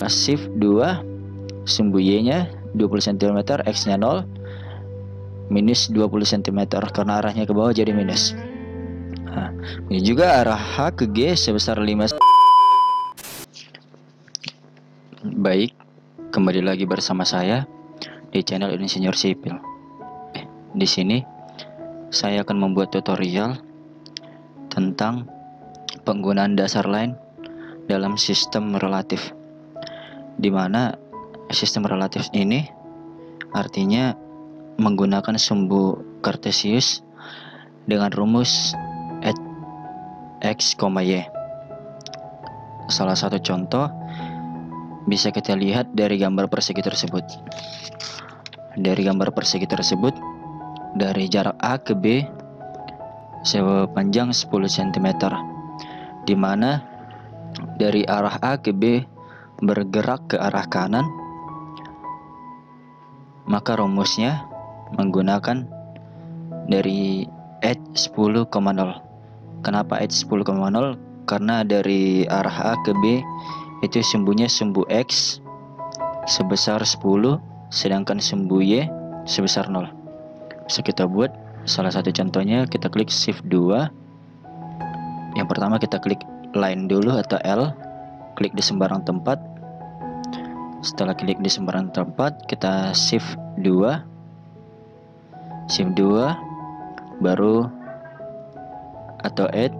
shift 2, sumbu Y nya 20 cm, X nya 0, minus 20 cm, karena arahnya ke bawah jadi minus. Nah, ini juga arah H ke G sebesar 5. Baik, kembali lagi bersama saya di channel Insinyur Sipil. Di sini saya akan membuat tutorial tentang penggunaan dasar line dalam sistem relatif, di mana sistem relatif ini artinya menggunakan sumbu kartesius dengan rumus x, y. Salah satu contoh bisa kita lihat dari gambar persegi tersebut. Dari gambar persegi tersebut, dari jarak A ke B sepanjang 10 cm, di mana dari arah A ke B bergerak ke arah kanan, maka rumusnya menggunakan dari h10,0. Kenapa h10,0? Karena dari arah A ke B itu sumbunya sumbu X sebesar 10, sedangkan sumbu Y sebesar 0. Bisa kita buat salah satu contohnya. Kita klik shift 2. Yang pertama kita klik line dulu atau L, klik di sembarang tempat. Setelah klik di sembarang tempat, kita shift 2, baru atau add.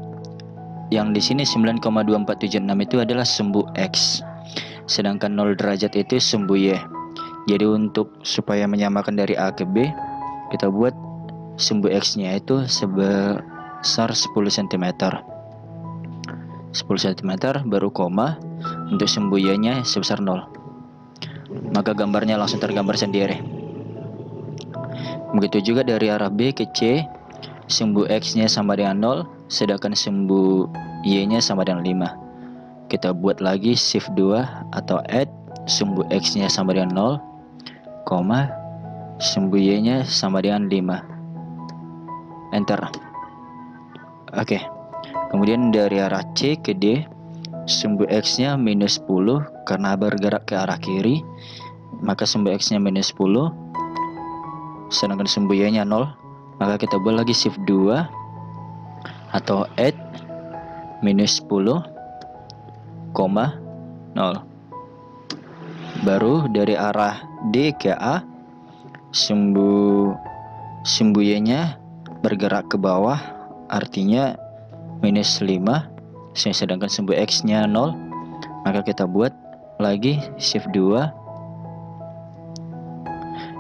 Yang di sini 9,2476 itu adalah sumbu X, sedangkan 0 derajat itu sumbu Y. Jadi untuk supaya menyamakan dari A ke B, kita buat sumbu X nya itu sebesar 10 cm, 10 cm, baru koma. Untuk sumbu Y nya sebesar 0, maka gambarnya langsung tergambar sendiri. Begitu juga dari arah B ke C, sumbu X nya sama dengan 0, sedangkan sumbu Y nya sama dengan 5. Kita buat lagi shift 2 atau add, sumbu X nya sama dengan 0, sumbu Y nya sama dengan 5. Enter. Oke. Kemudian dari arah C ke D, sumbu X nya minus 10 karena bergerak ke arah kiri, maka sumbu X nya minus 10, sedangkan sumbu Y nya 0. Maka kita buat lagi shift 2 atau add minus 10, 0. Baru dari arah D ke A, sumbu Y nya bergerak ke bawah, artinya minus 5, sedangkan sumbu X nya 0. Maka kita buat lagi shift 2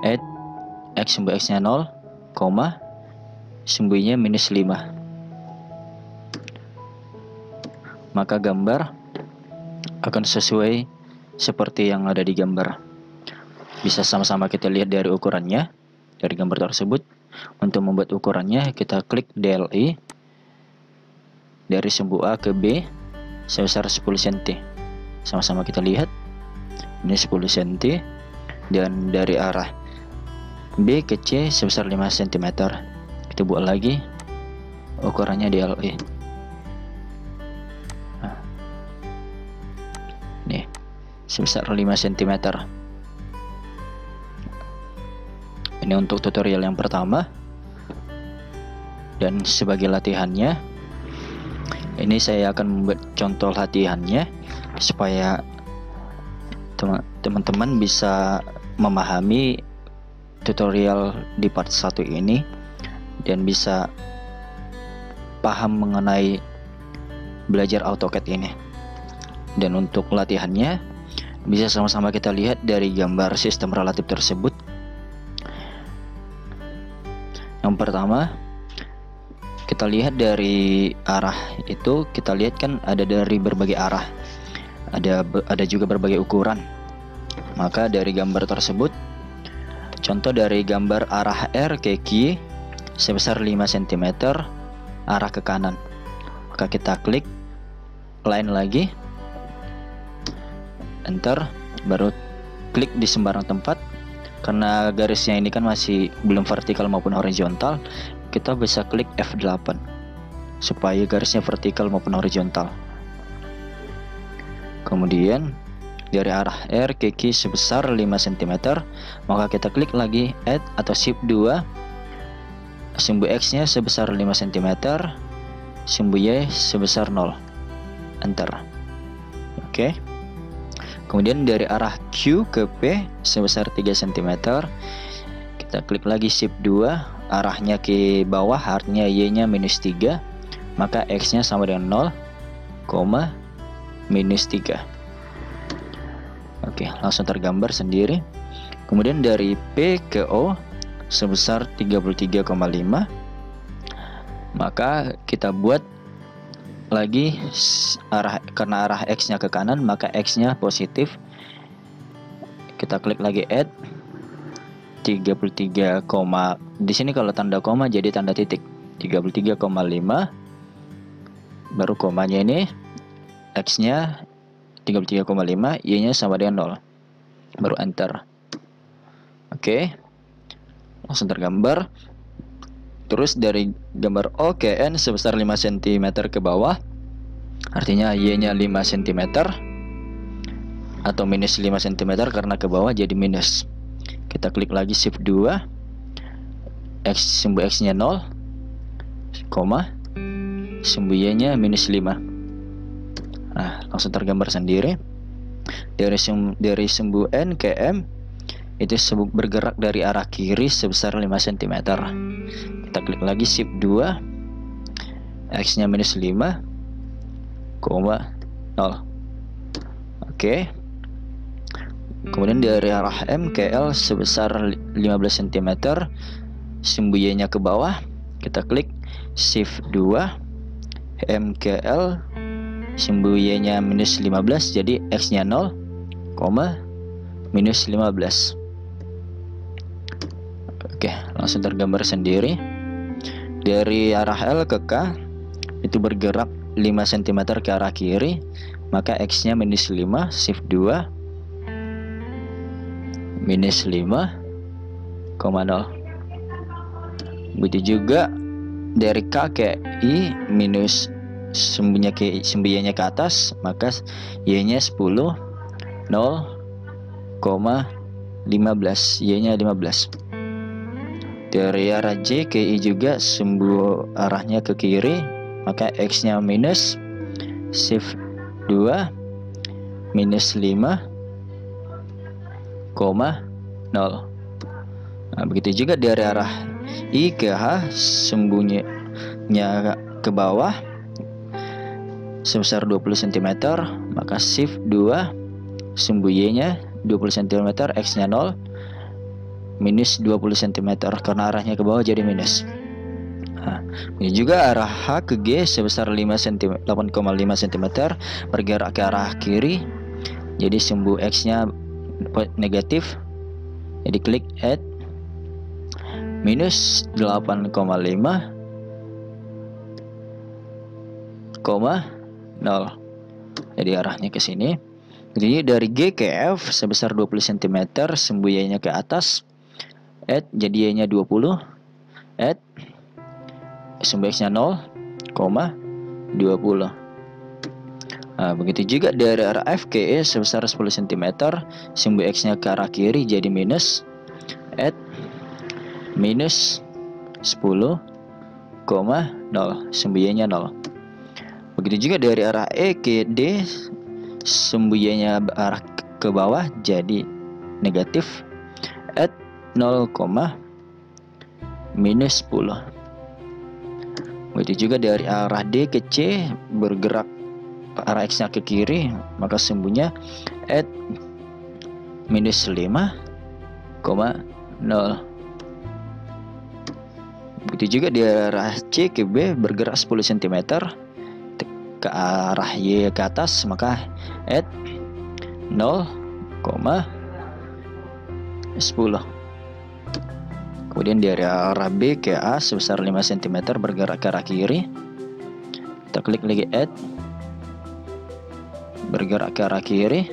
add X, sumbu X nya 0, sumbu Y nya minus 5. Maka gambar akan sesuai seperti yang ada di gambar. Bisa sama-sama kita lihat dari ukurannya dari gambar tersebut. Untuk membuat ukurannya, kita klik DLI dari sumbu A ke B sebesar 10 cm. Sama-sama kita lihat, ini 10 cm, dan dari arah B ke C sebesar 5 cm. Kita buat lagi ukurannya DLI. Nih, sebesar 5 cm. Ini untuk tutorial yang pertama. Dan sebagai latihannya, ini saya akan membuat contoh latihannya supaya teman-teman bisa memahami tutorial di part 1 ini dan bisa paham mengenai belajar AutoCAD ini. Dan untuk latihannya bisa sama-sama kita lihat dari gambar sistem relatif tersebut. Yang pertama, kita lihat dari arah itu, kita lihat kan ada dari berbagai arah, ada juga berbagai ukuran. Maka dari gambar tersebut, contoh dari gambar arah R ke Q sebesar 5 cm arah ke kanan, maka kita klik line lagi, enter, baru klik di sembarang tempat. Karena garisnya ini kan masih belum vertikal maupun horizontal, kita bisa klik F8 supaya garisnya vertikal maupun horizontal. Kemudian dari arah R ke Q sebesar 5 cm, maka kita klik lagi add atau shift 2, sumbu X nya sebesar 5 cm, sumbu Y sebesar 0, enter. Oke. Kemudian dari arah Q ke P sebesar 3 cm, kita klik lagi shift 2, arahnya ke bawah, artinya Y nya minus 3, maka X nya sama dengan 0, minus 3. Oke, langsung tergambar sendiri. Kemudian dari P ke O sebesar 33,5, maka kita buat lagi karena arah X nya ke kanan, maka X nya positif. Kita klik lagi add 33, di sini kalau tanda koma jadi tanda titik, 33,5, baru komanya ini, X nya 33,5, Y nya sama dengan 0, baru enter. Oke, langsung tergambar. Terus dari gambar O ke N sebesar 5 cm ke bawah, artinya Y nya 5 cm, atau minus 5 cm karena ke bawah jadi minus. Kita klik lagi shift 2, sumbu X nya 0, sumbu Y nya minus 5. Nah, langsung tergambar sendiri. Dari sumbu N ke M itu bergerak dari arah kiri sebesar 5 cm. Kita klik lagi shift 2, X nya minus 5, 0. Oke. Kemudian dari arah M ke L sebesar 15 cm, sumbu Y nya ke bawah. Kita klik shift 2, M ke L, sumbu Y nya minus 15, jadi X nya 0, minus 15. Oke, langsung tergambar sendiri. Dari arah L ke K itu bergerak 5 cm ke arah kiri, maka X nya minus 5, shift 2, minus 5,0. Begitu juga dari K ke I minus sumbu Y nya ke atas, maka Y nya 10, 0,15, Y nya 15. Dari arah J ke I juga sumbu arahnya ke kiri, maka X nya minus, shift 2, minus 5,0. Nah, begitu juga dari arah I ke H, sumbunya ke bawah sebesar 20 cm, maka shift 2, sumbu Y nya 20 cm, X nya 0, minus 20 cm karena arahnya ke bawah jadi minus. Nah, ini juga arah H ke G sebesar 8,5 cm bergerak ke arah kiri, jadi sumbu X nya negatif, jadi klik add minus 8,5, 0, jadi arahnya ke sini. Jadi dari G ke F sebesar 20 cm, sumbu Y nya ke atas, add jadi Y nya 20, add sumbu X nya 0,20. Nah, begitu juga dari arah F ke E sebesar 10 cm, sumbu X nya ke arah kiri jadi minus, add minus 10,0, sumbu Y nya 0. Begitu juga dari arah E ke D, sumbu Y nya arah ke bawah jadi negatif, add 0, minus 10. Begitu juga dari arah D ke C bergerak arah X nya ke kiri, maka sumbunya add minus 5,0. Begitu juga di arah C ke B bergerak 10 cm ke arah Y ke atas, maka add 0,10. Kemudian dari arah B ke A sebesar 5 cm bergerak ke arah kiri, kita klik lagi add, bergerak ke arah kiri,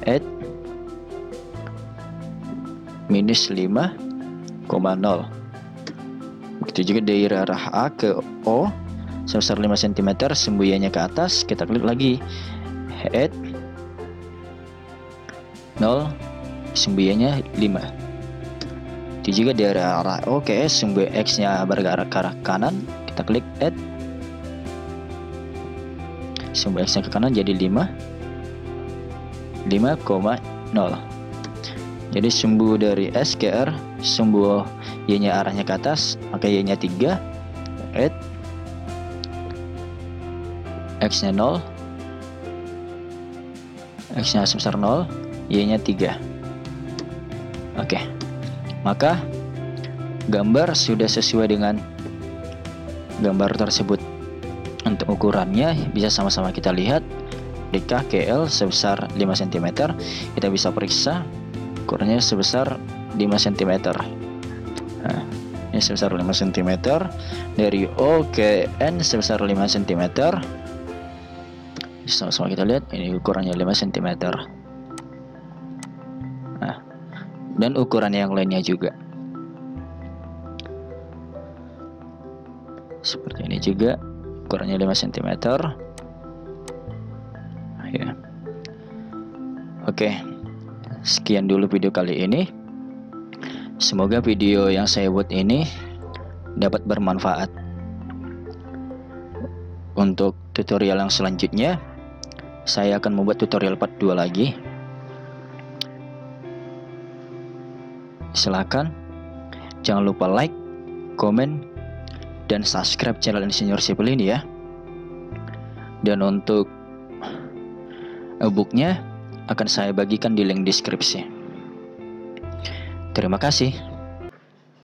add minus 5,0. Begitu juga dari arah A ke O sebesar 5 cm, sumbu Y nya ke atas, kita klik lagi add 0, sumbu Y-nya 5. Itu juga dari arah sumbu X-nya bergerak ke arah kanan, kita klik add. Sumbu X-nya ke kanan jadi 5,0. Jadi sumbu dari S ke R, sumbu Y-nya arahnya ke atas, maka Y-nya 3, add X-nya 0, X-nya sebesar 0, Y-nya 3. Oke, maka gambar sudah sesuai dengan gambar tersebut. Untuk ukurannya bisa sama-sama kita lihat. DK KL sebesar 5 cm, kita bisa periksa ukurannya sebesar 5 cm. Nah, ini sebesar 5 cm. Dari O ke N sebesar 5 cm. Sama-sama kita lihat, ini ukurannya 5 cm. Nah, dan ukuran yang lainnya juga seperti ini juga, ukurannya 5 cm. Ya. Oke, sekian dulu video kali ini. Semoga video yang saya buat ini dapat bermanfaat. Untuk tutorial yang selanjutnya, saya akan membuat tutorial part 2 lagi. Silakan jangan lupa like, komen, dan subscribe channel Insinyur Sipil ini ya. Dan untuk e-booknya akan saya bagikan di link deskripsi. Terima kasih.